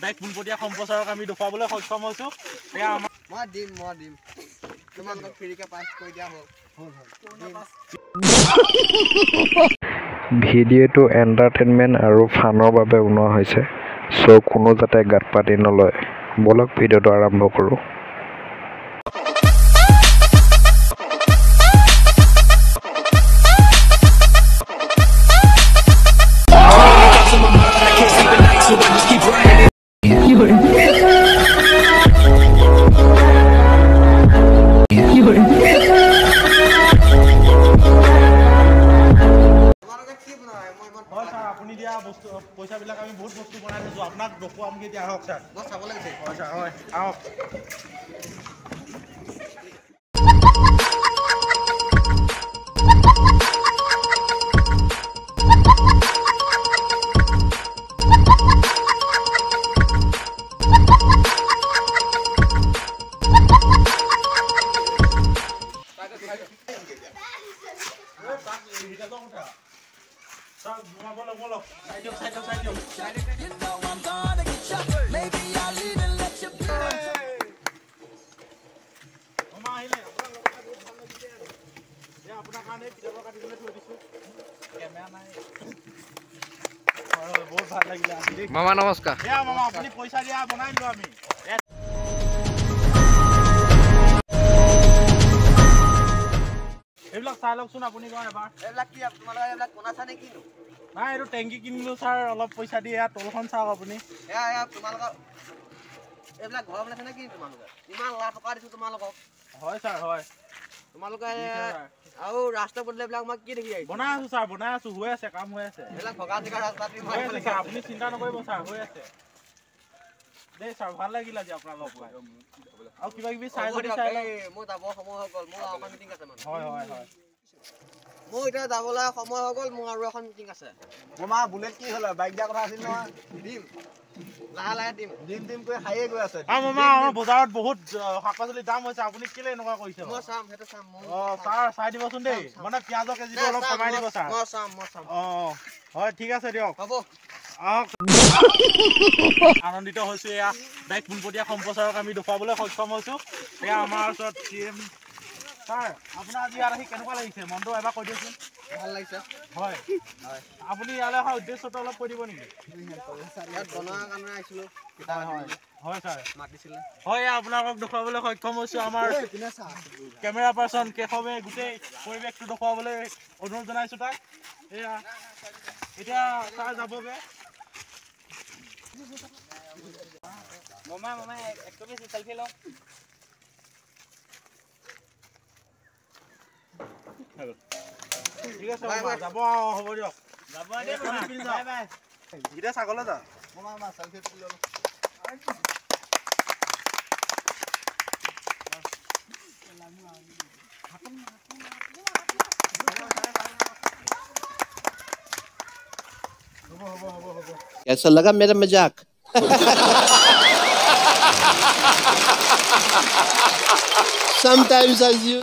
Direct পোনপটীয়া সম্প্ৰচাৰক আমি দেখুৱাবলৈ সক্ষম হৈছোঁ। মই দিম তোমালোকক ফ্ৰীকে পাছ কৰি দিয়া হ'ল। ভিডিঅ'টো এণ্টাৰটেইনমেণ্ট আৰু ফানৰ বাবে বনোৱা হৈছে, চ' কোনো যাতে গাত পাতি নলয়। ব'লক ভিডিঅ'টো আৰম্ভ কৰোঁ। আপুনি দিয়া বস্তু পইচাবিলাক আমি বহুত বস্তু বনাই থৈছোঁ, আপোনাক দেখুৱামগৈ এতিয়া। আহক ছাৰ, মই চাব লাগিছে। হয় ছাৰ, হয় আহক। মামা নমস্কাৰ। মামা আপুনি পইচা দিয়া, বনাই দিলোঁ আমি। এইবিলাক চাই লওকচোন আপুনি কয় এবাৰ। এইবিলাক কি তোমালোকে এইবিলাক বনাইছা নে কিনো? নাই, এইটো টেংকি কিনিলোঁ ছাৰ, অলপ পইচা দি। ইয়াত তলখন চাওক আপুনি। এয়া তোমালোকৰ এইবিলাক ঘৰ বনাইছে নে কি তোমালোকে? ইমান লাখ টকা দিছোঁ তোমালোকক। হয় ছাৰ, হয়। তোমালোকে আৰু ৰাস্তা পদূলিবিলাক মই কি দেখি আহিছোঁ? বনাই আছোঁ ছাৰ, বনাই আছোঁ, হৈ আছে, কাম হৈ আছে। এইবিলাক ভগা চিগা ৰাস্তা আপুনি চিন্তা নকৰিব ছাৰ, হৈ আছে দেই ছাৰ। ভাল লাগিল আজি আপোনাৰ লগ পাই। আৰু কিবা কিবি চাই যদি চাই লওক। মোৰ যাব সময় হৈ গ'ল, মোৰ আৰু এখন মিটিং আছে মানে। হয় হয় হয়, মোৰ এতিয়া যাবলৈ সময় হৈ গ'ল, মোৰ আৰু এখন মিটিং আছে। বোমা বুলেট কি হ'ল? বাইক দিয়া কথা আছিল নহয়। দিম, লাহে লাহে দিম। দিম কৰি খায়ে গৈ আছে। মামা আমাৰ বজাৰত বহুত শাক পাচলিৰ দাম হৈছে, আপুনি কেলে এনেকুৱা কৰিছে? মই চাম, সেইটো চাম। ছাৰ চাই দিবচোন দেই, মানে পিঁয়াজৰ কেজিটো অলপ কমাই দিব ছাৰ। মই চাম। হয় ঠিক আছে দিয়ক, হ'ব। আহক। আনন্দিত হৈছোঁ, এয়া ডাইৰেক্ট পোনপটীয়া সম্প্ৰচাৰক আমি দেখুৱাবলৈ সক্ষম হৈছোঁ। এয়া আমাৰ ওচৰত CM ছাৰ। আপোনাৰ আজি ইয়াত আহি কেনেকুৱা লাগিছে? মনটো এবাৰ কৈ দিয়কচোন। ভাল লাগিছে। হয়, আপুনি ইয়ালৈ অহা উদ্দেশ্যটো অলপ কৈ দিব নেকি? ইয়াত বনোৱাৰ কাৰণে আহিছিলোঁ। হয় ছাৰ, মাতিছিলে। হয়, আপোনালোকক দেখুৱাবলৈ সক্ষম হৈছোঁ। আমাৰ কেমেৰা পাৰ্চন কেশৱে গোটেই পৰিৱেশটো দেখুৱাবলৈ অনুৰোধ জনাইছোঁ তাক। এয়া এতিয়া ছাৰ যাবগৈ। মামা এক কপি চেলফি লওঁ। ঠিক আছে যাব, হ'ব দিয়ক। এতিয়া ছাগলৈ যা। মামা চেলফি ল'লো। कैसा लगा मेरा मजाक? Sometimes as you